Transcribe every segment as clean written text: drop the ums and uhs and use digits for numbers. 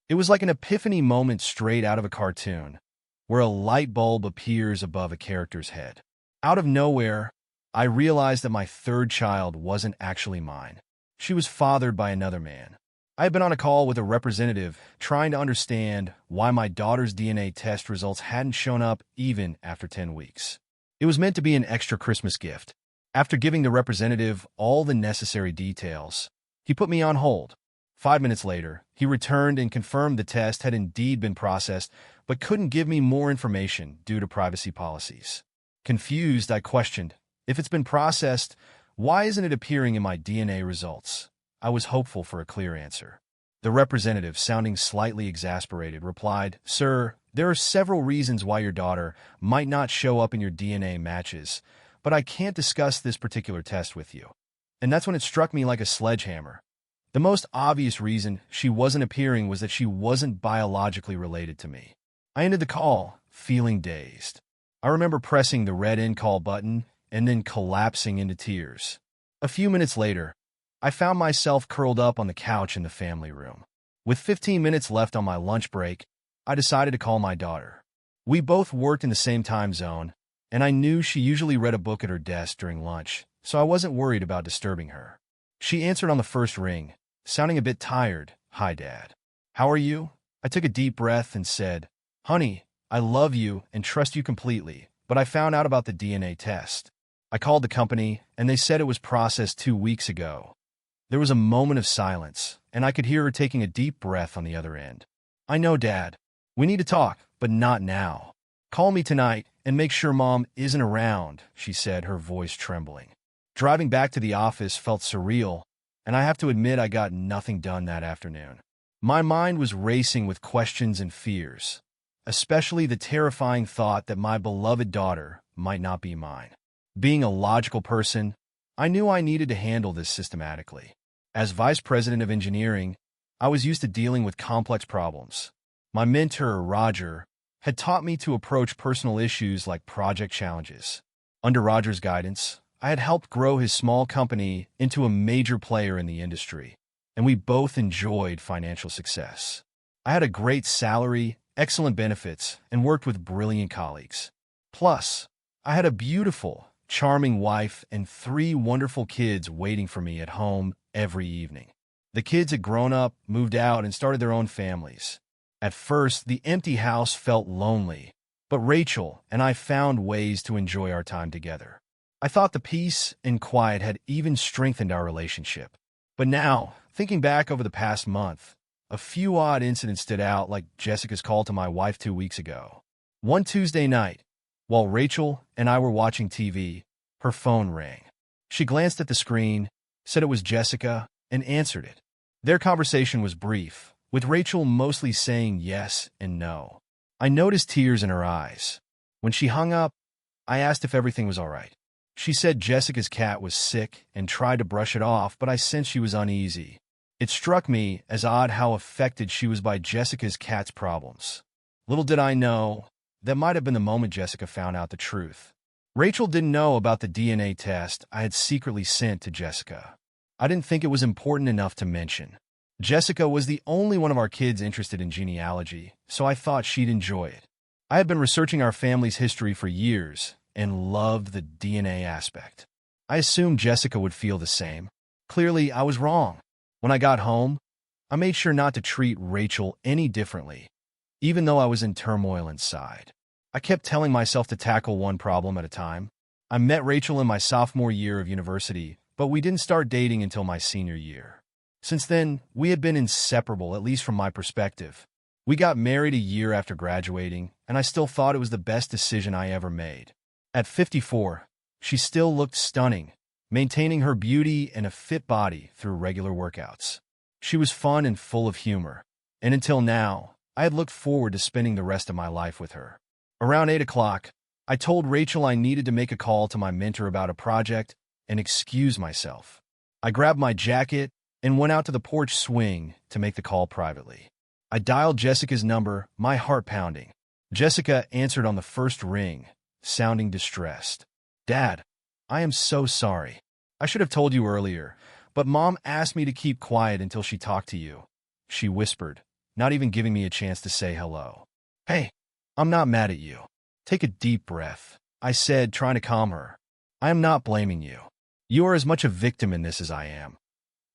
It was like an epiphany moment straight out of a cartoon, where a light bulb appears above a character's head. Out of nowhere, I realized that my third child wasn't actually mine. She was fathered by another man. I had been on a call with a representative trying to understand why my daughter's DNA test results hadn't shown up even after 10 weeks. It was meant to be an extra Christmas gift. After giving the representative all the necessary details, he put me on hold. 5 minutes later, he returned and confirmed the test had indeed been processed, but couldn't give me more information due to privacy policies. Confused, I questioned, if it's been processed, why isn't it appearing in my DNA results? I was hopeful for a clear answer. The representative, sounding slightly exasperated, replied, "Sir, there are several reasons why your daughter might not show up in your DNA matches, but I can't discuss this particular test with you." And that's when it struck me like a sledgehammer. The most obvious reason she wasn't appearing was that she wasn't biologically related to me. I ended the call, feeling dazed. I remember pressing the red end call button and then collapsing into tears. A few minutes later, I found myself curled up on the couch in the family room. With 15 minutes left on my lunch break, I decided to call my daughter. We both worked in the same time zone, and I knew she usually read a book at her desk during lunch, so I wasn't worried about disturbing her. She answered on the first ring, sounding a bit tired. "Hi, Dad. How are you?" I took a deep breath and said, "Honey, I love you and trust you completely, but I found out about the DNA test. I called the company, and they said it was processed 2 weeks ago." There was a moment of silence, and I could hear her taking a deep breath on the other end. "I know, Dad. We need to talk, but not now. Call me tonight and make sure Mom isn't around," she said, her voice trembling. Driving back to the office felt surreal, and I have to admit I got nothing done that afternoon. My mind was racing with questions and fears, especially the terrifying thought that my beloved daughter might not be mine. Being a logical person, I knew I needed to handle this systematically. As vice president of engineering, I was used to dealing with complex problems. My mentor, Roger, had taught me to approach personal issues like project challenges. Under Roger's guidance, I had helped grow his small company into a major player in the industry, and we both enjoyed financial success. I had a great salary, excellent benefits, and worked with brilliant colleagues. Plus, I had a beautiful, charming wife and 3 wonderful kids waiting for me at home every evening. The kids had grown up, moved out, and started their own families. At first, the empty house felt lonely, but Rachel and I found ways to enjoy our time together. I thought the peace and quiet had even strengthened our relationship. But now, thinking back over the past month, a few odd incidents stood out, like Jessica's call to my wife 2 weeks ago. One Tuesday night, while Rachel and I were watching TV, her phone rang. She glanced at the screen, said it was Jessica, and answered it. Their conversation was brief, with Rachel mostly saying yes and no. I noticed tears in her eyes. When she hung up, I asked if everything was all right. She said Jessica's cat was sick and tried to brush it off, but I sensed she was uneasy. It struck me as odd how affected she was by Jessica's cat's problems. Little did I know, that might have been the moment Jessica found out the truth. Rachel didn't know about the DNA test I had secretly sent to Jessica. I didn't think it was important enough to mention. Jessica was the only one of our kids interested in genealogy, so I thought she'd enjoy it. I had been researching our family's history for years and loved the DNA aspect. I assumed Jessica would feel the same. Clearly, I was wrong. When I got home, I made sure not to treat Rachel any differently, even though I was in turmoil inside. I kept telling myself to tackle one problem at a time. I met Rachel in my sophomore year of university, but we didn't start dating until my senior year. Since then, we had been inseparable, at least from my perspective. We got married a year after graduating, and I still thought it was the best decision I ever made. At 54, she still looked stunning, maintaining her beauty and a fit body through regular workouts. She was fun and full of humor, and until now, I had looked forward to spending the rest of my life with her. Around 8 o'clock, I told Rachel I needed to make a call to my mentor about a project and excuse myself. I grabbed my jacket and went out to the porch swing to make the call privately. I dialed Jessica's number, my heart pounding. Jessica answered on the first ring, sounding distressed. "Dad, I am so sorry. I should have told you earlier, but Mom asked me to keep quiet until she talked to you," she whispered, not even giving me a chance to say hello. Hey, I'm not mad at you. Take a deep breath, I said, trying to calm her. I am not blaming you. You are as much a victim in this as I am.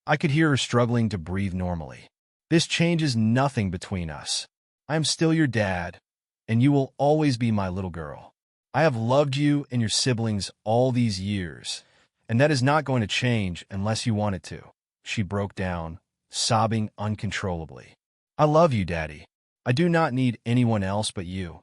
I could hear her struggling to breathe normally. This changes nothing between us. I am still your dad, and you will always be my little girl. I have loved you and your siblings all these years, and that is not going to change unless you want it to. She broke down, sobbing uncontrollably. I love you, Daddy. I do not need anyone else but you.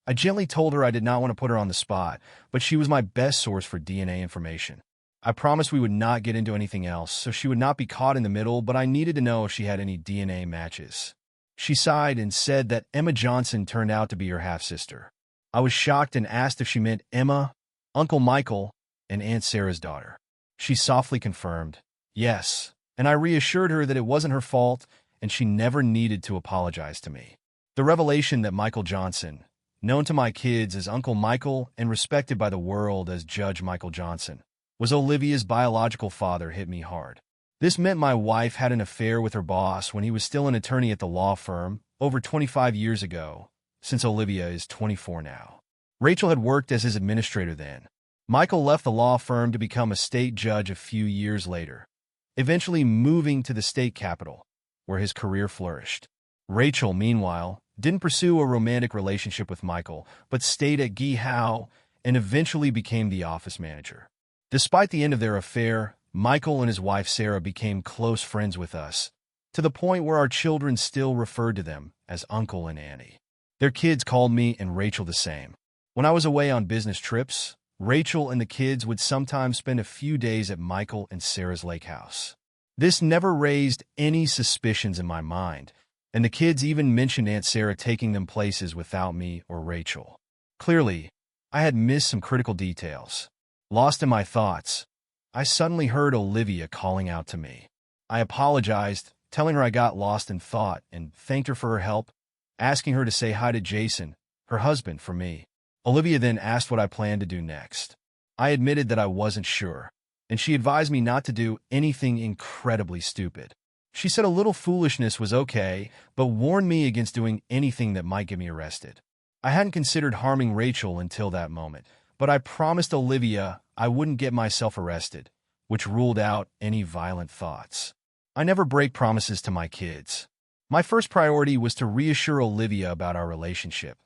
I gently told her I did not want to put her on the spot, but she was my best source for DNA information. I promised we would not get into anything else, so she would not be caught in the middle, but I needed to know if she had any DNA matches. She sighed and said that Emma Johnson turned out to be her half-sister. I was shocked and asked if she meant Emma, Uncle Michael, and Aunt Sarah's daughter. She softly confirmed, yes, and I reassured her that it wasn't her fault and she never needed to apologize to me. The revelation that Michael Johnson, known to my kids as Uncle Michael and respected by the world as Judge Michael Johnson, was Olivia's biological father hit me hard. This meant my wife had an affair with her boss when he was still an attorney at the law firm over 25 years ago, since Olivia is 24 now. Rachel had worked as his administrator then. Michael left the law firm to become a state judge a few years later, eventually moving to the state capital, where his career flourished. Rachel, meanwhile, didn't pursue a romantic relationship with Michael, but stayed at Gee How and eventually became the office manager. Despite the end of their affair, Michael and his wife Sarah became close friends with us, to the point where our children still referred to them as Uncle and Annie. Their kids called me and Rachel the same. When I was away on business trips, Rachel and the kids would sometimes spend a few days at Michael and Sarah's lake house. This never raised any suspicions in my mind, and the kids even mentioned Aunt Sarah taking them places without me or Rachel. Clearly, I had missed some critical details. Lost in my thoughts, I suddenly heard Olivia calling out to me. I apologized, telling her I got lost in thought, and thanked her for her help, asking her to say hi to Jason, her husband, for me. Olivia then asked what I planned to do next. I admitted that I wasn't sure, and she advised me not to do anything incredibly stupid. She said a little foolishness was okay, but warned me against doing anything that might get me arrested. I hadn't considered harming Rachel until that moment, but I promised Olivia I wouldn't get myself arrested, which ruled out any violent thoughts. I never break promises to my kids. My first priority was to reassure Olivia about our relationship.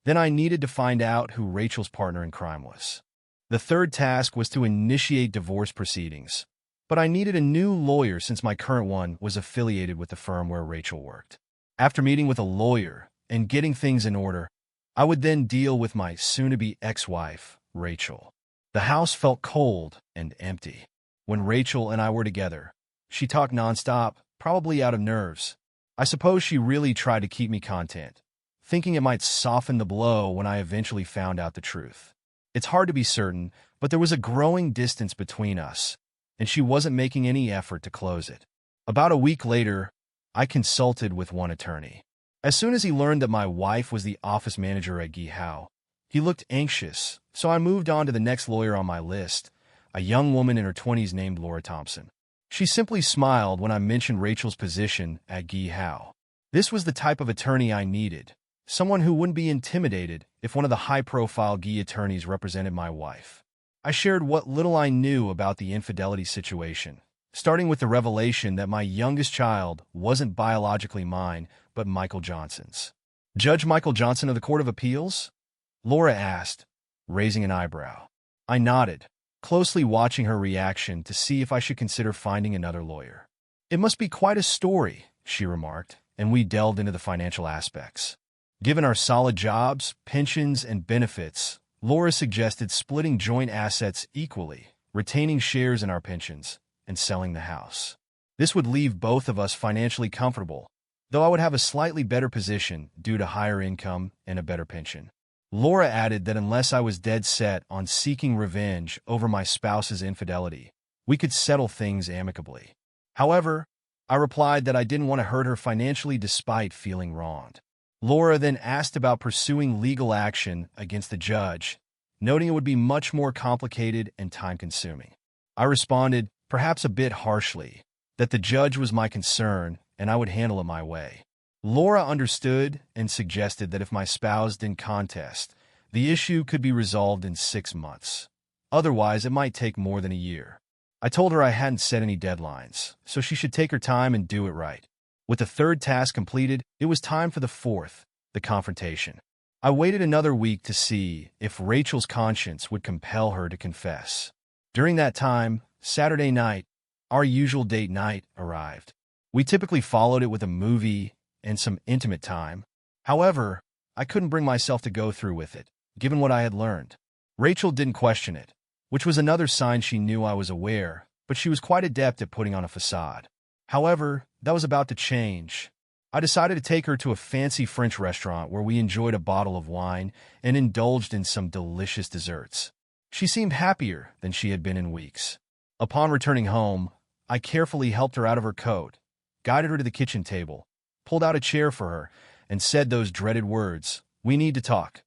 Then I needed to find out who Rachel's partner in crime was. The third task was to initiate divorce proceedings, but I needed a new lawyer since my current one was affiliated with the firm where Rachel worked. After meeting with a lawyer and getting things in order, I would then deal with my soon-to-be ex-wife, Rachel. The house felt cold and empty. When Rachel and I were together, she talked nonstop, probably out of nerves. I suppose she really tried to keep me content, thinking it might soften the blow when I eventually found out the truth. It's hard to be certain, but there was a growing distance between us, and she wasn't making any effort to close it. About a week later, I consulted with one attorney. As soon as he learned that my wife was the office manager at Gee How, he looked anxious, so I moved on to the next lawyer on my list, a young woman in her 20s named Laura Thompson. She simply smiled when I mentioned Rachel's position at Gee How. This was the type of attorney I needed, someone who wouldn't be intimidated if one of the high-profile Gee attorneys represented my wife. I shared what little I knew about the infidelity situation, starting with the revelation that my youngest child wasn't biologically mine, but Michael Johnson's. Judge Michael Johnson of the Court of Appeals? Laura asked, raising an eyebrow. I nodded, closely watching her reaction to see if I should consider finding another lawyer. It must be quite a story, she remarked, and we delved into the financial aspects. Given our solid jobs, pensions, and benefits, Laura suggested splitting joint assets equally, retaining shares in our pensions, and selling the house. This would leave both of us financially comfortable, though I would have a slightly better position due to higher income and a better pension. Laura added that unless I was dead set on seeking revenge over my spouse's infidelity, we could settle things amicably. However, I replied that I didn't want to hurt her financially despite feeling wronged. Laura then asked about pursuing legal action against the judge, noting it would be much more complicated and time-consuming. I responded, perhaps a bit harshly, that the judge was my concern and I would handle it my way. Laura understood and suggested that if my spouse didn't contest, the issue could be resolved in 6 months. Otherwise, it might take more than a year. I told her I hadn't set any deadlines, so she should take her time and do it right. With the third task completed, it was time for the fourth, the confrontation. I waited another week to see if Rachel's conscience would compel her to confess. During that time, Saturday night, our usual date night, arrived. We typically followed it with a movie and some intimate time. However, I couldn't bring myself to go through with it, given what I had learned. Rachel didn't question it, which was another sign she knew I was aware, but she was quite adept at putting on a facade. However, that was about to change. I decided to take her to a fancy French restaurant where we enjoyed a bottle of wine and indulged in some delicious desserts. She seemed happier than she had been in weeks. Upon returning home, I carefully helped her out of her coat, guided her to the kitchen table, pulled out a chair for her, and said those dreaded words, "We need to talk."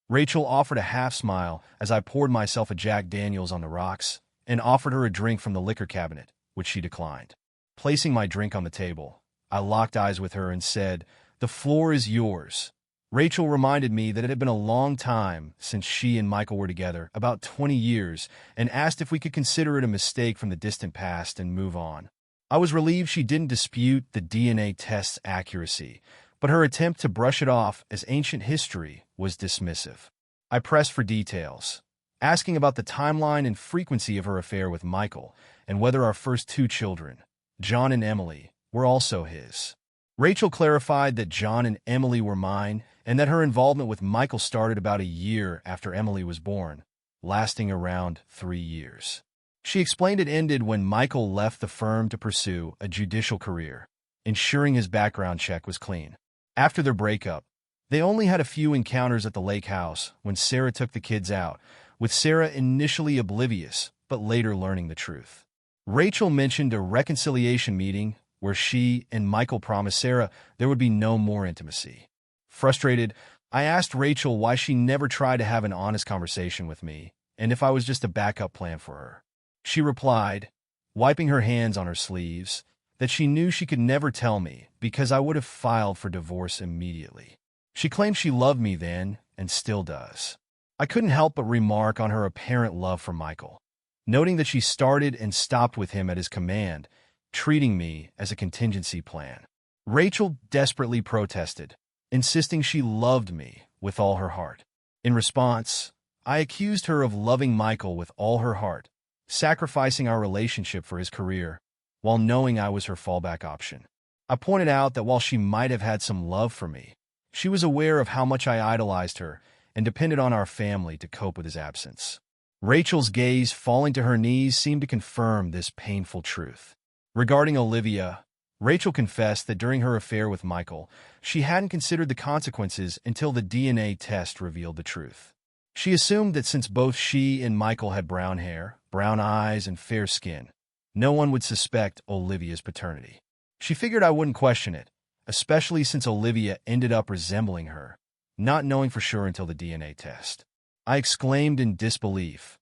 Rachel offered a half-smile as I poured myself a Jack Daniels on the rocks and offered her a drink from the liquor cabinet, which she declined. Placing my drink on the table, I locked eyes with her and said, "The floor is yours." Rachel reminded me that it had been a long time since she and Michael were together, about 20 years, and asked if we could consider it a mistake from the distant past and move on. I was relieved she didn't dispute the DNA test's accuracy, but her attempt to brush it off as ancient history was dismissive. I pressed for details, asking about the timeline and frequency of her affair with Michael and whether our first two children, John and Emily, were also his. Rachel clarified that John and Emily were mine and that her involvement with Michael started about a year after Emily was born, lasting around 3 years. She explained it ended when Michael left the firm to pursue a judicial career, ensuring his background check was clean. After their breakup, they only had a few encounters at the lake house when Sarah took the kids out, with Sarah initially oblivious but later learning the truth. Rachel mentioned a reconciliation meeting where she and Michael promised Sarah there would be no more intimacy. Frustrated, I asked Rachel why she never tried to have an honest conversation with me and if I was just a backup plan for her. She replied, wiping her hands on her sleeves, that she knew she could never tell me because I would have filed for divorce immediately. She claimed she loved me then and still does. I couldn't help but remark on her apparent love for Michael, noting that she started and stopped with him at his command, treating me as a contingency plan. Rachel desperately protested, insisting she loved me with all her heart. In response, I accused her of loving Michael with all her heart, sacrificing our relationship for his career, while knowing I was her fallback option. I pointed out that while she might have had some love for me, she was aware of how much I idolized her and depended on our family to cope with his absence. Rachel's gaze falling to her knees seemed to confirm this painful truth. Regarding Olivia, Rachel confessed that during her affair with Michael, she hadn't considered the consequences until the DNA test revealed the truth. She assumed that since both she and Michael had brown hair, brown eyes, and fair skin, no one would suspect Olivia's paternity. She figured I wouldn't question it, especially since Olivia ended up resembling her, not knowing for sure until the DNA test. I exclaimed in disbelief,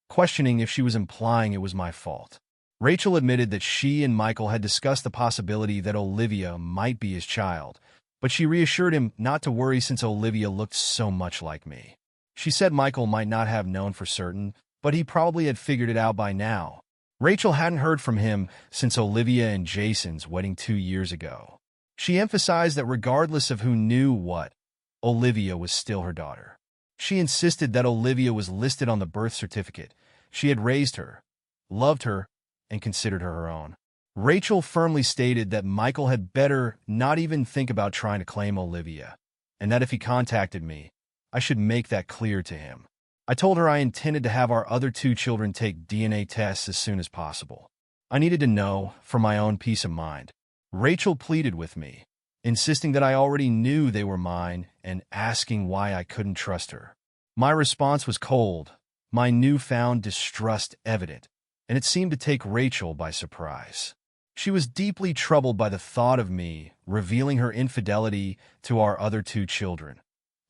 questioning if she was implying it was my fault. Rachel admitted that she and Michael had discussed the possibility that Olivia might be his child, but she reassured him not to worry since Olivia looked so much like me. She said Michael might not have known for certain, but he probably had figured it out by now. Rachel hadn't heard from him since Olivia and Jason's wedding 2 years ago. She emphasized that regardless of who knew what, Olivia was still her daughter. She insisted that Olivia was listed on the birth certificate. She had raised her, loved her, and considered her her own. Rachel firmly stated that Michael had better not even think about trying to claim Olivia, and that if he contacted me, I should make that clear to him. I told her I intended to have our other 2 children take DNA tests as soon as possible. I needed to know for my own peace of mind. Rachel pleaded with me, insisting that I already knew they were mine and asking why I couldn't trust her. My response was cold, my newfound distrust evident, and it seemed to take Rachel by surprise. She was deeply troubled by the thought of me revealing her infidelity to our other 2 children,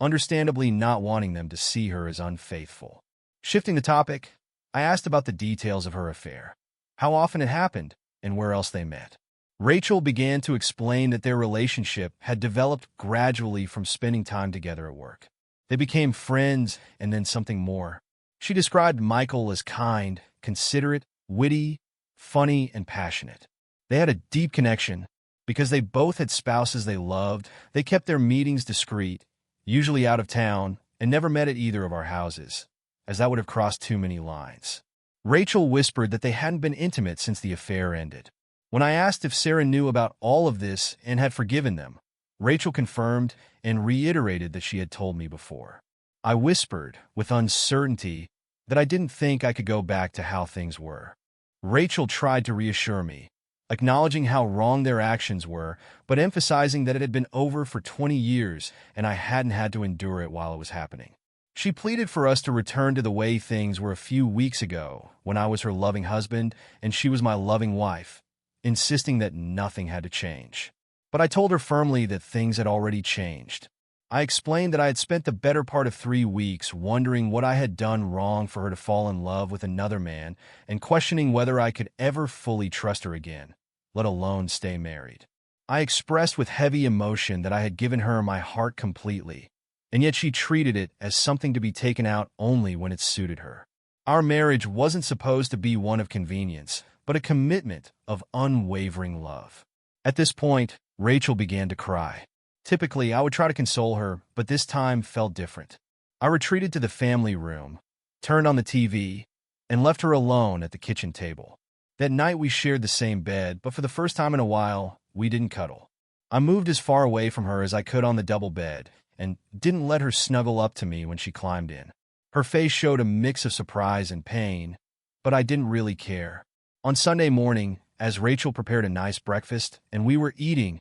understandably not wanting them to see her as unfaithful. Shifting the topic, I asked about the details of her affair, how often it happened, and where else they met. Rachel began to explain that their relationship had developed gradually from spending time together at work. They became friends and then something more. She described Michael as kind, considerate, witty, funny, and passionate. They had a deep connection. Because they both had spouses they loved, they kept their meetings discreet, usually out of town, and never met at either of our houses, as that would have crossed too many lines. Rachel whispered that they hadn't been intimate since the affair ended. When I asked if Sarah knew about all of this and had forgiven them, Rachel confirmed and reiterated that she had told me before. I whispered, with uncertainty, that I didn't think I could go back to how things were. Rachel tried to reassure me, acknowledging how wrong their actions were, but emphasizing that it had been over for 20 years and I hadn't had to endure it while it was happening. She pleaded for us to return to the way things were a few weeks ago, when I was her loving husband and she was my loving wife, insisting that nothing had to change. But I told her firmly that things had already changed. I explained that I had spent the better part of 3 weeks wondering what I had done wrong for her to fall in love with another man and questioning whether I could ever fully trust her again, let alone stay married. I expressed with heavy emotion that I had given her my heart completely, and yet she treated it as something to be taken out only when it suited her. Our marriage wasn't supposed to be one of convenience, but a commitment of unwavering love. At this point, Rachel began to cry. Typically, I would try to console her, but this time felt different. I retreated to the family room, turned on the TV, and left her alone at the kitchen table. That night we shared the same bed, but for the first time in a while, we didn't cuddle. I moved as far away from her as I could on the double bed, and didn't let her snuggle up to me when she climbed in. Her face showed a mix of surprise and pain, but I didn't really care. On Sunday morning, as Rachel prepared a nice breakfast and we were eating,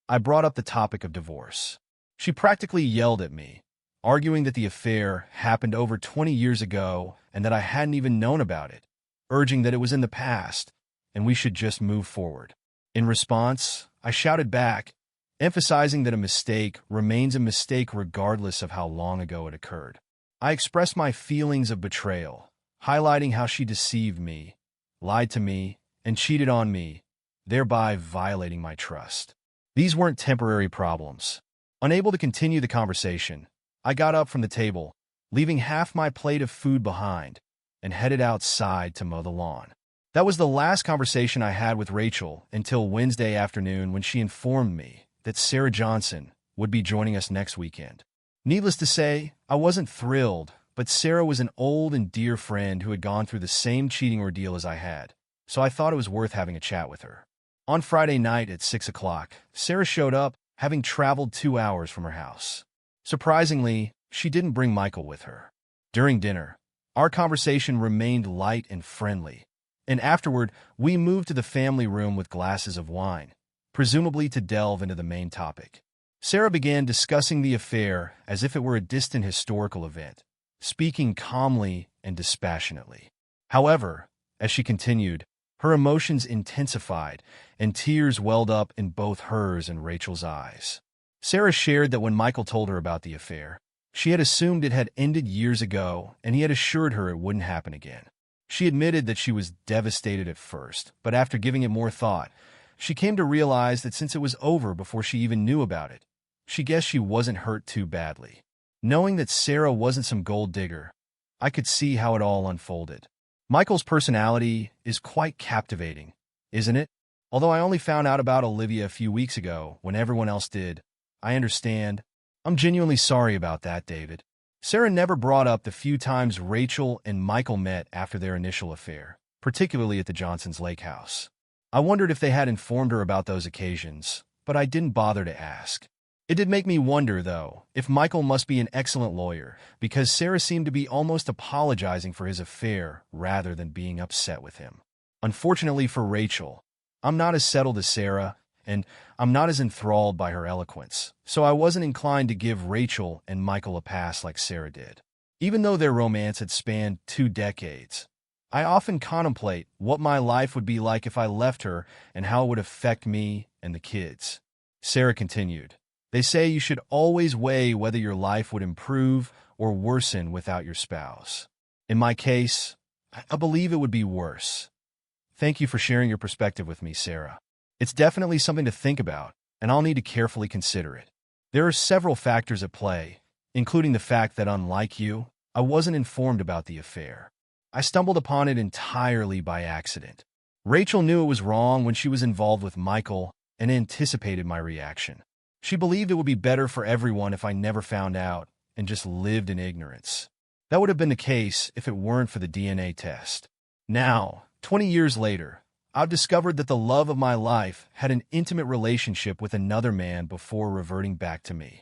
I brought up the topic of divorce. She practically yelled at me, arguing that the affair happened over 20 years ago and that I hadn't even known about it, urging that it was in the past and we should just move forward. In response, I shouted back, emphasizing that a mistake remains a mistake regardless of how long ago it occurred. I expressed my feelings of betrayal, highlighting how she deceived me, lied to me, and cheated on me, thereby violating my trust. These weren't temporary problems. Unable to continue the conversation, I got up from the table, leaving half my plate of food behind, and headed outside to mow the lawn. That was the last conversation I had with Rachel until Wednesday afternoon when she informed me that Sarah Johnson would be joining us next weekend. Needless to say, I wasn't thrilled, but Sarah was an old and dear friend who had gone through the same cheating ordeal as I had, so I thought it was worth having a chat with her. On Friday night at 6 o'clock, Sarah showed up, having traveled 2 hours from her house. Surprisingly, she didn't bring Michael with her. During dinner, our conversation remained light and friendly, and afterward, we moved to the family room with glasses of wine, presumably to delve into the main topic. Sarah began discussing the affair as if it were a distant historical event, speaking calmly and dispassionately. However, as she continued, her emotions intensified, and tears welled up in both hers and Rachel's eyes. Sarah shared that when Michael told her about the affair, she had assumed it had ended years ago, and he had assured her it wouldn't happen again. She admitted that she was devastated at first, but after giving it more thought, she came to realize that since it was over before she even knew about it, she guessed she wasn't hurt too badly. Knowing that Sarah wasn't some gold digger, I could see how it all unfolded. Michael's personality is quite captivating, isn't it? Although I only found out about Olivia a few weeks ago, when everyone else did, I understand. I'm genuinely sorry about that, David. Sarah never brought up the few times Rachel and Michael met after their initial affair, particularly at the Johnsons' lake house. I wondered if they had informed her about those occasions, but I didn't bother to ask. It did make me wonder, though, if Michael must be an excellent lawyer, because Sarah seemed to be almost apologizing for his affair rather than being upset with him. Unfortunately for Rachel, I'm not as settled as Sarah, and I'm not as enthralled by her eloquence, so I wasn't inclined to give Rachel and Michael a pass like Sarah did. Even though their romance had spanned 2 decades, I often contemplate what my life would be like if I left her and how it would affect me and the kids. Sarah continued, "They say you should always weigh whether your life would improve or worsen without your spouse. In my case, I believe it would be worse. Thank you for sharing your perspective with me, Sarah." It's definitely something to think about, and I'll need to carefully consider it. There are several factors at play, including the fact that, unlike you, I wasn't informed about the affair. I stumbled upon it entirely by accident. Rachel knew it was wrong when she was involved with Michael and anticipated my reaction. She believed it would be better for everyone if I never found out and just lived in ignorance. That would have been the case if it weren't for the DNA test. Now, 20 years later, I've discovered that the love of my life had an intimate relationship with another man before reverting back to me.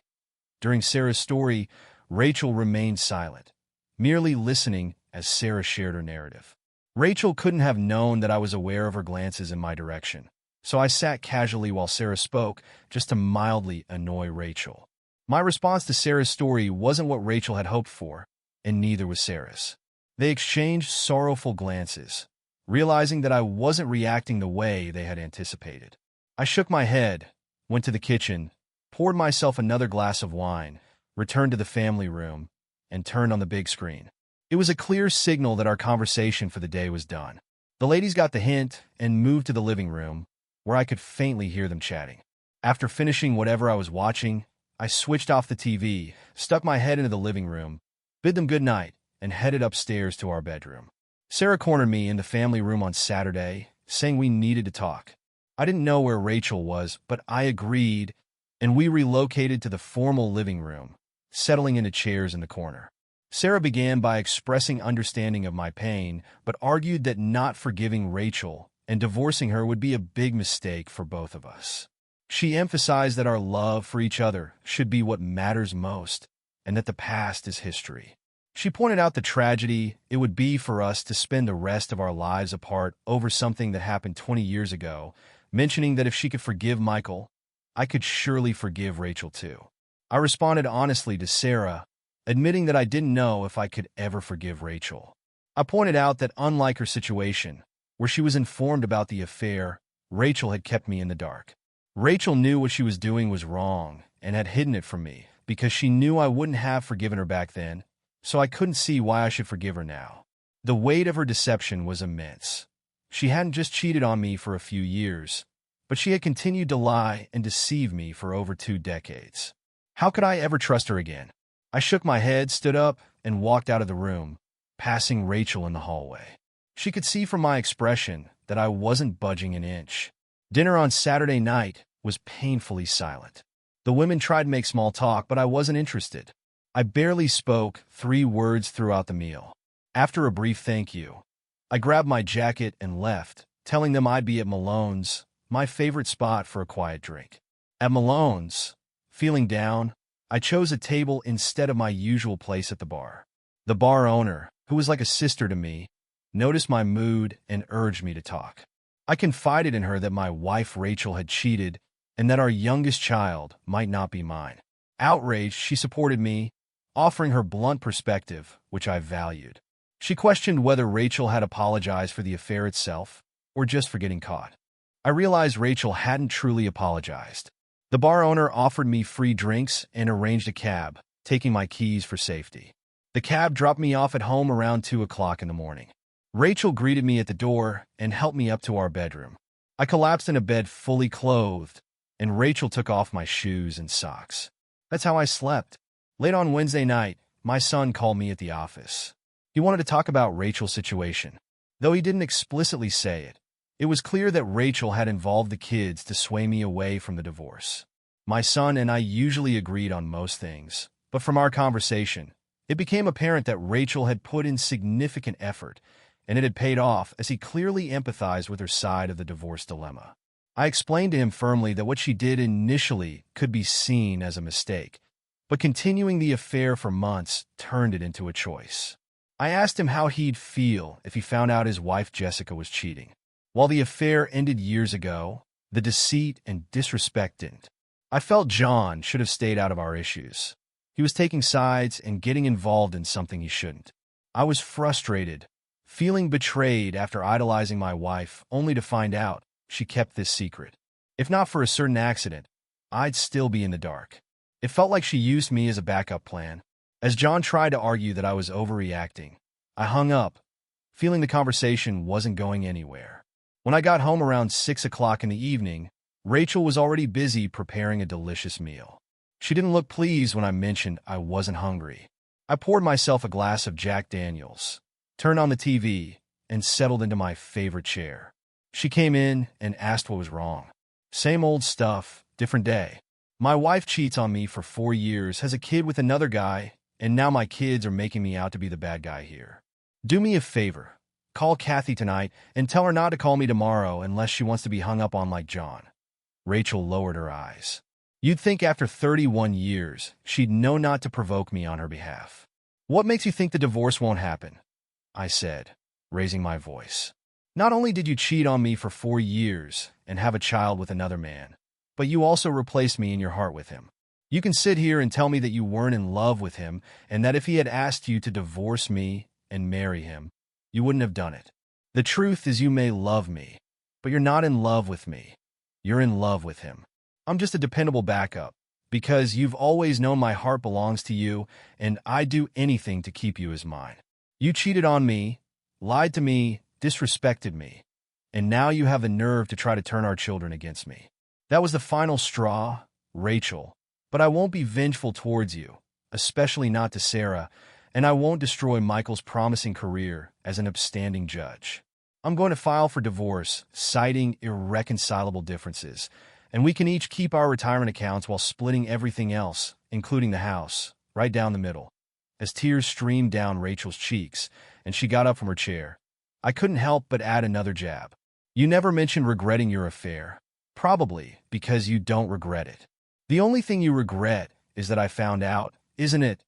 During Sarah's story, Rachel remained silent, merely listening as Sarah shared her narrative. Rachel couldn't have known that I was aware of her glances in my direction, so I sat casually while Sarah spoke, just to mildly annoy Rachel. My response to Sarah's story wasn't what Rachel had hoped for, and neither was Sarah's. They exchanged sorrowful glances, realizing that I wasn't reacting the way they had anticipated. I shook my head, went to the kitchen, poured myself another glass of wine, returned to the family room, and turned on the big screen. It was a clear signal that our conversation for the day was done. The ladies got the hint and moved to the living room, where I could faintly hear them chatting. After finishing whatever I was watching, I switched off the TV, stuck my head into the living room, bid them good night, and headed upstairs to our bedroom. Sarah cornered me in the family room on Saturday, saying we needed to talk. I didn't know where Rachel was, but I agreed, and we relocated to the formal living room, settling into chairs in the corner. Sarah began by expressing understanding of my pain, but argued that not forgiving Rachel and divorcing her would be a big mistake for both of us. She emphasized that our love for each other should be what matters most, and that the past is history. She pointed out the tragedy it would be for us to spend the rest of our lives apart over something that happened 20 years ago, mentioning that if she could forgive Michael, I could surely forgive Rachel too. I responded honestly to Sarah, admitting that I didn't know if I could ever forgive Rachel. I pointed out that unlike her situation, where she was informed about the affair, Rachel had kept me in the dark. Rachel knew what she was doing was wrong and had hidden it from me because she knew I wouldn't have forgiven her back then, so I couldn't see why I should forgive her now. The weight of her deception was immense. She hadn't just cheated on me for a few years, but she had continued to lie and deceive me for over 2 decades. How could I ever trust her again? I shook my head, stood up, and walked out of the room, passing Rachel in the hallway. She could see from my expression that I wasn't budging an inch. Dinner on Saturday night was painfully silent. The women tried to make small talk, but I wasn't interested. I barely spoke 3 words throughout the meal. After a brief thank you, I grabbed my jacket and left, telling them I'd be at Malone's, my favorite spot for a quiet drink. At Malone's, feeling down, I chose a table instead of my usual place at the bar. The bar owner, who was like a sister to me, noticed my mood and urged me to talk. I confided in her that my wife Rachel had cheated and that our youngest child might not be mine. Outraged, she supported me, offering her blunt perspective, which I valued. She questioned whether Rachel had apologized for the affair itself or just for getting caught. I realized Rachel hadn't truly apologized. The bar owner offered me free drinks and arranged a cab, taking my keys for safety. The cab dropped me off at home around 2 o'clock in the morning. Rachel greeted me at the door and helped me up to our bedroom. I collapsed in a bed fully clothed, and Rachel took off my shoes and socks. That's how I slept. Late on Wednesday night, my son called me at the office. He wanted to talk about Rachel's situation. Though he didn't explicitly say it, it was clear that Rachel had involved the kids to sway me away from the divorce. My son and I usually agreed on most things, but from our conversation, it became apparent that Rachel had put in significant effort, and it had paid off as he clearly empathized with her side of the divorce dilemma. I explained to him firmly that what she did initially could be seen as a mistake, but continuing the affair for months turned it into a choice. I asked him how he'd feel if he found out his wife Jessica was cheating. While the affair ended years ago, the deceit and disrespect didn't. I felt John should have stayed out of our issues. He was taking sides and getting involved in something he shouldn't. I was frustrated, feeling betrayed after idolizing my wife, only to find out she kept this secret. If not for a certain accident, I'd still be in the dark. It felt like she used me as a backup plan. As John tried to argue that I was overreacting, I hung up, feeling the conversation wasn't going anywhere. When I got home around 6 o'clock in the evening, Rachel was already busy preparing a delicious meal. She didn't look pleased when I mentioned I wasn't hungry. I poured myself a glass of Jack Daniels, turned on the TV, and settled into my favorite chair. She came in and asked what was wrong. Same old stuff, different day. My wife cheats on me for 4 years, has a kid with another guy, and now my kids are making me out to be the bad guy here. Do me a favor. Call Kathy tonight and tell her not to call me tomorrow unless she wants to be hung up on like John. Rachel lowered her eyes. You'd think after 31 years, she'd know not to provoke me on her behalf. What makes you think the divorce won't happen? I said, raising my voice. Not only did you cheat on me for 4 years and have a child with another man, but you also replaced me in your heart with him. You can sit here and tell me that you weren't in love with him and that if he had asked you to divorce me and marry him, you wouldn't have done it. The truth is you may love me, but you're not in love with me. You're in love with him. I'm just a dependable backup because you've always known my heart belongs to you and I'd do anything to keep you as mine. You cheated on me, lied to me, disrespected me, and now you have the nerve to try to turn our children against me. That was the final straw, Rachel, but I won't be vengeful towards you, especially not to Sarah, and I won't destroy Michael's promising career as an upstanding judge. I'm going to file for divorce, citing irreconcilable differences, and we can each keep our retirement accounts while splitting everything else, including the house, right down the middle. As tears streamed down Rachel's cheeks, and she got up from her chair, I couldn't help but add another jab. You never mentioned regretting your affair, probably because you don't regret it. The only thing you regret is that I found out, isn't it?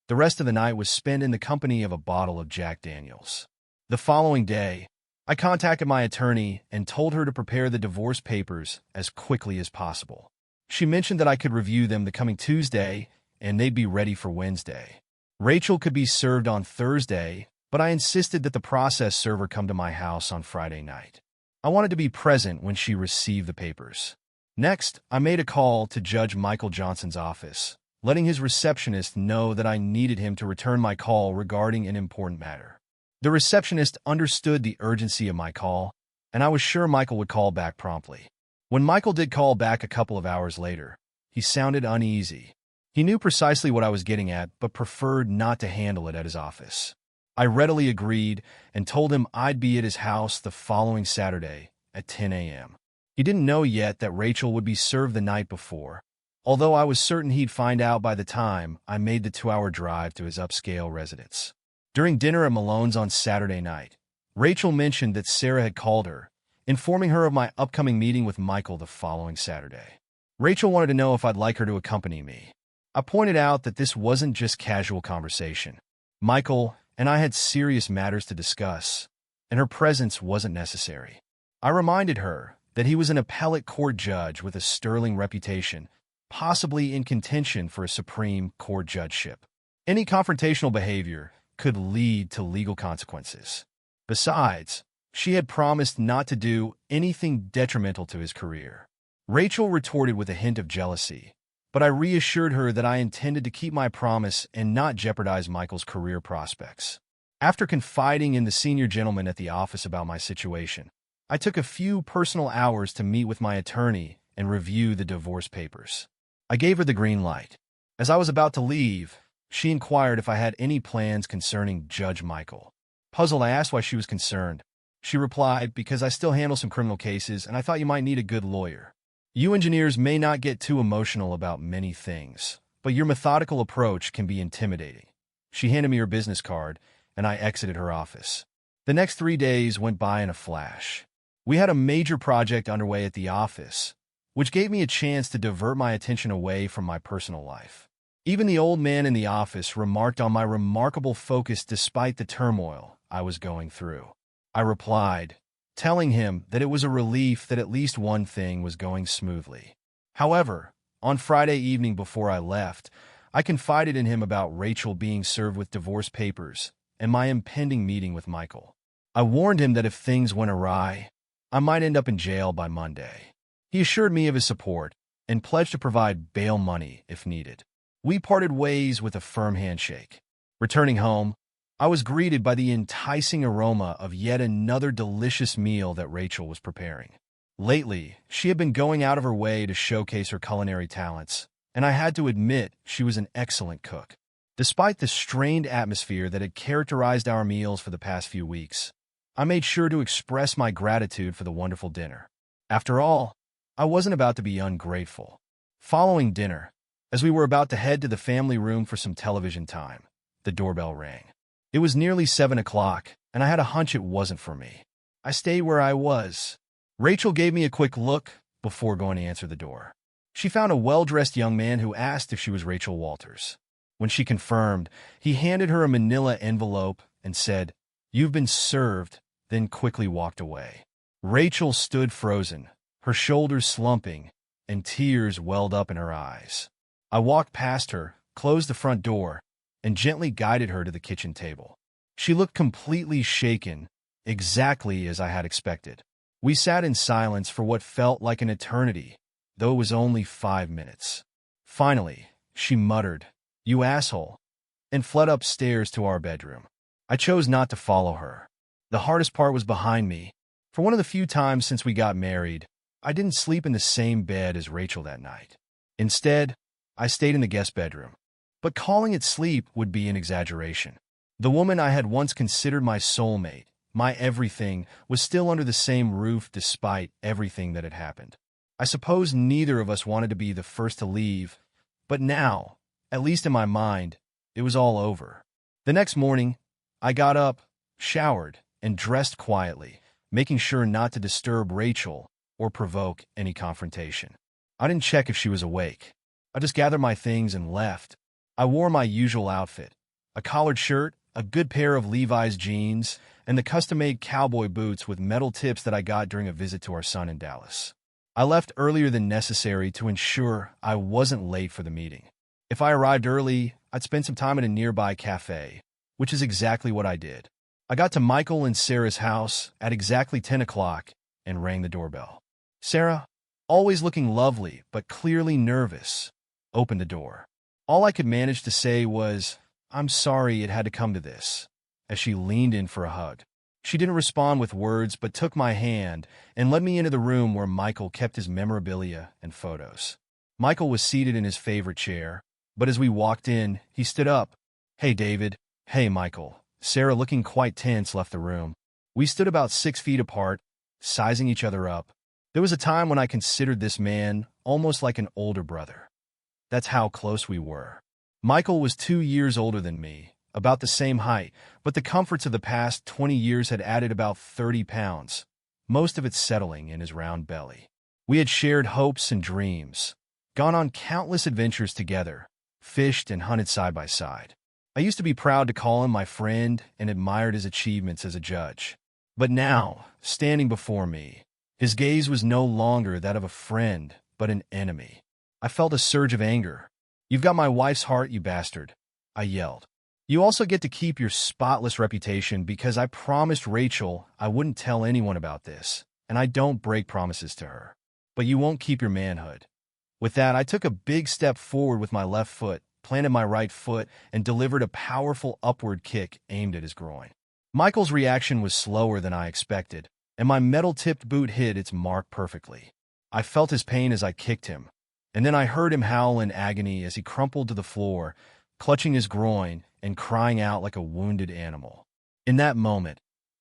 The rest of the night was spent in the company of a bottle of Jack Daniels. The following day, I contacted my attorney and told her to prepare the divorce papers as quickly as possible. She mentioned that I could review them the coming Tuesday and they'd be ready for Wednesday. Rachel could be served on Thursday, but I insisted that the process server come to my house on Friday night. I wanted to be present when she received the papers. Next, I made a call to Judge Michael Johnson's office, letting his receptionist know that I needed him to return my call regarding an important matter. The receptionist understood the urgency of my call, and I was sure Michael would call back promptly. When Michael did call back a couple of hours later, he sounded uneasy. He knew precisely what I was getting at, but preferred not to handle it at his office. I readily agreed and told him I'd be at his house the following Saturday at 10 a.m. He didn't know yet that Rachel would be served the night before, although I was certain he'd find out by the time I made the 2-hour drive to his upscale residence. During dinner at Malone's on Saturday night, Rachel mentioned that Sarah had called her, informing her of my upcoming meeting with Michael the following Saturday. Rachel wanted to know if I'd like her to accompany me. I pointed out that this wasn't just casual conversation. Michael and I had serious matters to discuss, and her presence wasn't necessary. I reminded her that he was an appellate court judge with a sterling reputation, possibly in contention for a Supreme Court judgeship. Any confrontational behavior could lead to legal consequences. Besides, she had promised not to do anything detrimental to his career. Rachel retorted with a hint of jealousy, but I reassured her that I intended to keep my promise and not jeopardize Michael's career prospects. After confiding in the senior gentleman at the office about my situation, I took a few personal hours to meet with my attorney and review the divorce papers. I gave her the green light. As I was about to leave, she inquired if I had any plans concerning Judge Michael. Puzzled, I asked why she was concerned. She replied, because I still handle some criminal cases and I thought you might need a good lawyer. You engineers may not get too emotional about many things, but your methodical approach can be intimidating. She handed me her business card, and I exited her office. The next 3 days went by in a flash. We had a major project underway at the office, which gave me a chance to divert my attention away from my personal life. Even the old man in the office remarked on my remarkable focus despite the turmoil I was going through. I replied, telling him that it was a relief that at least one thing was going smoothly. However, on Friday evening before I left, I confided in him about Rachel being served with divorce papers and my impending meeting with Michael. I warned him that if things went awry, I might end up in jail by Monday. He assured me of his support and pledged to provide bail money if needed. We parted ways with a firm handshake. Returning home, I was greeted by the enticing aroma of yet another delicious meal that Rachel was preparing. Lately, she had been going out of her way to showcase her culinary talents, and I had to admit she was an excellent cook. Despite the strained atmosphere that had characterized our meals for the past few weeks, I made sure to express my gratitude for the wonderful dinner. After all, I wasn't about to be ungrateful. Following dinner, as we were about to head to the family room for some television time, the doorbell rang. It was nearly 7 o'clock, and I had a hunch it wasn't for me. I stayed where I was. Rachel gave me a quick look before going to answer the door. She found a well-dressed young man who asked if she was Rachel Walters. When she confirmed, he handed her a manila envelope and said, "You've been served," then quickly walked away. Rachel stood frozen, her shoulders slumping, and tears welled up in her eyes. I walked past her, closed the front door, and gently guided her to the kitchen table. She looked completely shaken, exactly as I had expected. We sat in silence for what felt like an eternity, though it was only 5 minutes. Finally, she muttered, "You asshole," and fled upstairs to our bedroom. I chose not to follow her. The hardest part was behind me. For one of the few times since we got married, I didn't sleep in the same bed as Rachel that night. Instead, I stayed in the guest bedroom. But calling it sleep would be an exaggeration. The woman I had once considered my soulmate, my everything, was still under the same roof despite everything that had happened. I suppose neither of us wanted to be the first to leave, but now, at least in my mind, it was all over. The next morning, I got up, showered, and dressed quietly, making sure not to disturb Rachel or provoke any confrontation. I didn't check if she was awake. I just gathered my things and left. I wore my usual outfit, a collared shirt, a good pair of Levi's jeans, and the custom-made cowboy boots with metal tips that I got during a visit to our son in Dallas. I left earlier than necessary to ensure I wasn't late for the meeting. If I arrived early, I'd spend some time at a nearby cafe, which is exactly what I did. I got to Michael and Sarah's house at exactly 10 o'clock and rang the doorbell. Sarah, always looking lovely but clearly nervous, opened the door. All I could manage to say was, "I'm sorry it had to come to this," as she leaned in for a hug. She didn't respond with words but took my hand and led me into the room where Michael kept his memorabilia and photos. Michael was seated in his favorite chair, but as we walked in, he stood up. "Hey, David." "Hey, Michael." Sarah, looking quite tense, left the room. We stood about 6 feet apart, sizing each other up. There was a time when I considered this man almost like an older brother. That's how close we were. Michael was 2 years older than me, about the same height, but the comforts of the past 20 years had added about 30 pounds, most of it settling in his round belly. We had shared hopes and dreams, gone on countless adventures together, fished and hunted side by side. I used to be proud to call him my friend and admired his achievements as a judge. But now, standing before me, his gaze was no longer that of a friend, but an enemy. I felt a surge of anger. "You've got my wife's heart, you bastard," I yelled. "You also get to keep your spotless reputation because I promised Rachel I wouldn't tell anyone about this, and I don't break promises to her. But you won't keep your manhood." With that, I took a big step forward with my left foot, planted my right foot, and delivered a powerful upward kick aimed at his groin. Michael's reaction was slower than I expected, and my metal-tipped boot hit its mark perfectly. I felt his pain as I kicked him, and then I heard him howl in agony as he crumpled to the floor, clutching his groin and crying out like a wounded animal. In that moment,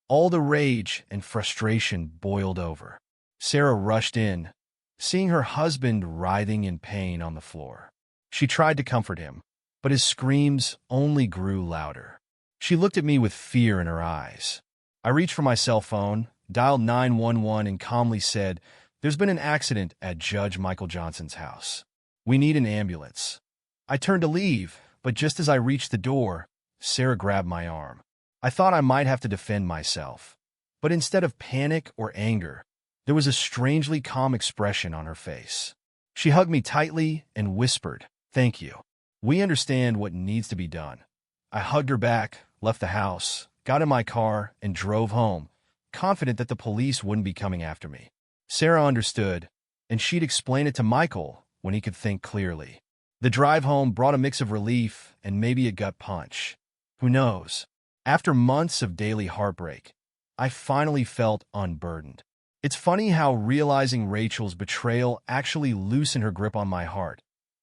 all the rage and frustration boiled over. Sarah rushed in, seeing her husband writhing in pain on the floor. She tried to comfort him, but his screams only grew louder. She looked at me with fear in her eyes. I reached for my cell phone, dialed 911, and calmly said, "There's been an accident at Judge Michael Johnson's house. We need an ambulance." I turned to leave, but just as I reached the door, Sarah grabbed my arm. I thought I might have to defend myself, but instead of panic or anger, there was a strangely calm expression on her face. She hugged me tightly and whispered, "Thank you. We understand what needs to be done." I hugged her back, left the house, got in my car, and drove home, confident that the police wouldn't be coming after me. Sarah understood, and she'd explain it to Michael when he could think clearly. The drive home brought a mix of relief and maybe a gut punch. Who knows? After months of daily heartbreak, I finally felt unburdened. It's funny how realizing Rachel's betrayal actually loosened her grip on my heart,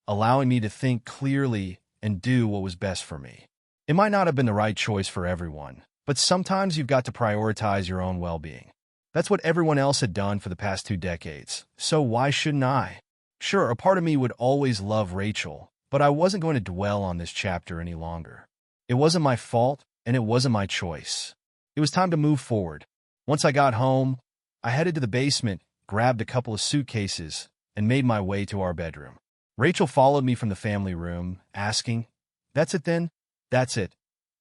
allowing me to think clearly and do what was best for me. It might not have been the right choice for everyone, but sometimes you've got to prioritize your own well-being. That's what everyone else had done for the past 2 decades, so why shouldn't I? Sure, a part of me would always love Rachel, but I wasn't going to dwell on this chapter any longer. It wasn't my fault, and it wasn't my choice. It was time to move forward. Once I got home, I headed to the basement, grabbed a couple of suitcases, and made my way to our bedroom. Rachel followed me from the family room, asking, "That's it then?" "That's it,"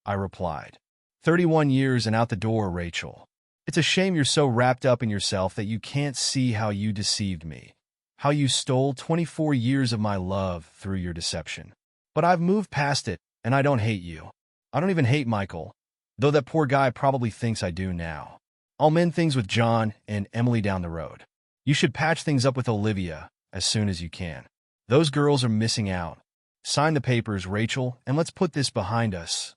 I replied. 31 years and out the door, Rachel. It's a shame you're so wrapped up in yourself that you can't see how you deceived me, how you stole 24 years of my love through your deception. But I've moved past it, and I don't hate you. I don't even hate Michael, though that poor guy probably thinks I do now. I'll mend things with John and Emily down the road. You should patch things up with Olivia as soon as you can. Those girls are missing out. Sign the papers, Rachel, and let's put this behind us.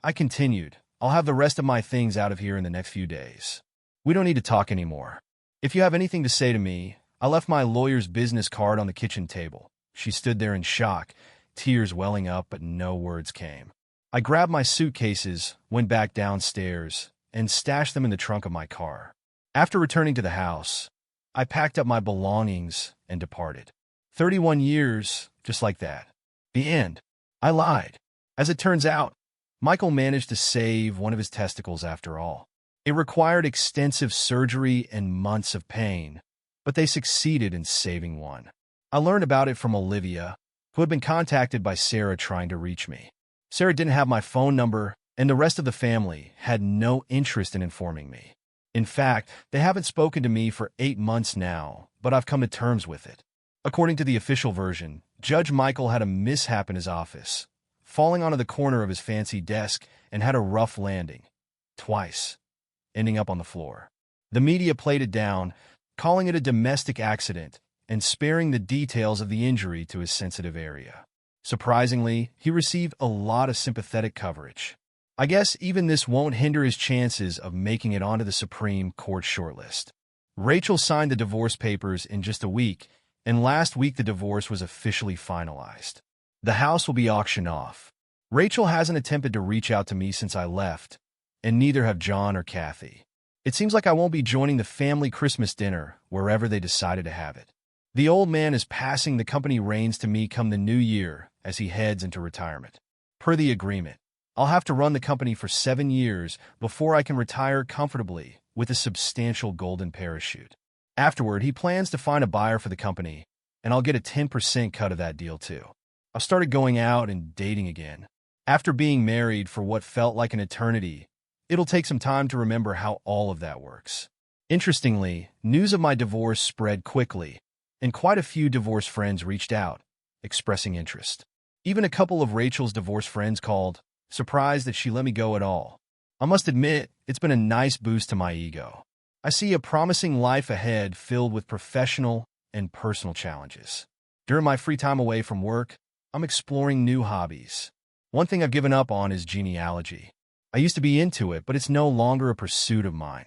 I continued. I'll have the rest of my things out of here in the next few days. We don't need to talk anymore. If you have anything to say to me, I left my lawyer's business card on the kitchen table. She stood there in shock, tears welling up, but no words came. I grabbed my suitcases, went back downstairs, and stashed them in the trunk of my car. After returning to the house, I packed up my belongings and departed. 31 years, just like that. The end. I lied. As it turns out, Michael managed to save one of his testicles after all. It required extensive surgery and months of pain, but they succeeded in saving one. I learned about it from Olivia, who had been contacted by Sarah trying to reach me. Sarah didn't have my phone number, and the rest of the family had no interest in informing me. In fact, they haven't spoken to me for 8 months now, but I've come to terms with it. According to the official version, Judge Michael had a mishap in his office, falling onto the corner of his fancy desk, and had a rough landing. Twice, ending up on the floor. The media played it down, calling it a domestic accident, and sparing the details of the injury to his sensitive area. Surprisingly, he received a lot of sympathetic coverage. I guess even this won't hinder his chances of making it onto the Supreme Court shortlist. Rachel signed the divorce papers in just a week, and last week the divorce was officially finalized. The house will be auctioned off. Rachel hasn't attempted to reach out to me since I left, and neither have John or Kathy. It seems like I won't be joining the family Christmas dinner wherever they decided to have it. The old man is passing the company reins to me come the new year as he heads into retirement. Per the agreement, I'll have to run the company for 7 years before I can retire comfortably with a substantial golden parachute. Afterward, he plans to find a buyer for the company, and I'll get a 10% cut of that deal too. I've started going out and dating again. After being married for what felt like an eternity, it'll take some time to remember how all of that works. Interestingly, news of my divorce spread quickly, and quite a few divorced friends reached out, expressing interest. Even a couple of Rachel's divorced friends called, surprised that she let me go at all. I must admit, it's been a nice boost to my ego. I see a promising life ahead filled with professional and personal challenges. During my free time away from work, I'm exploring new hobbies. One thing I've given up on is genealogy. I used to be into it, but it's no longer a pursuit of mine.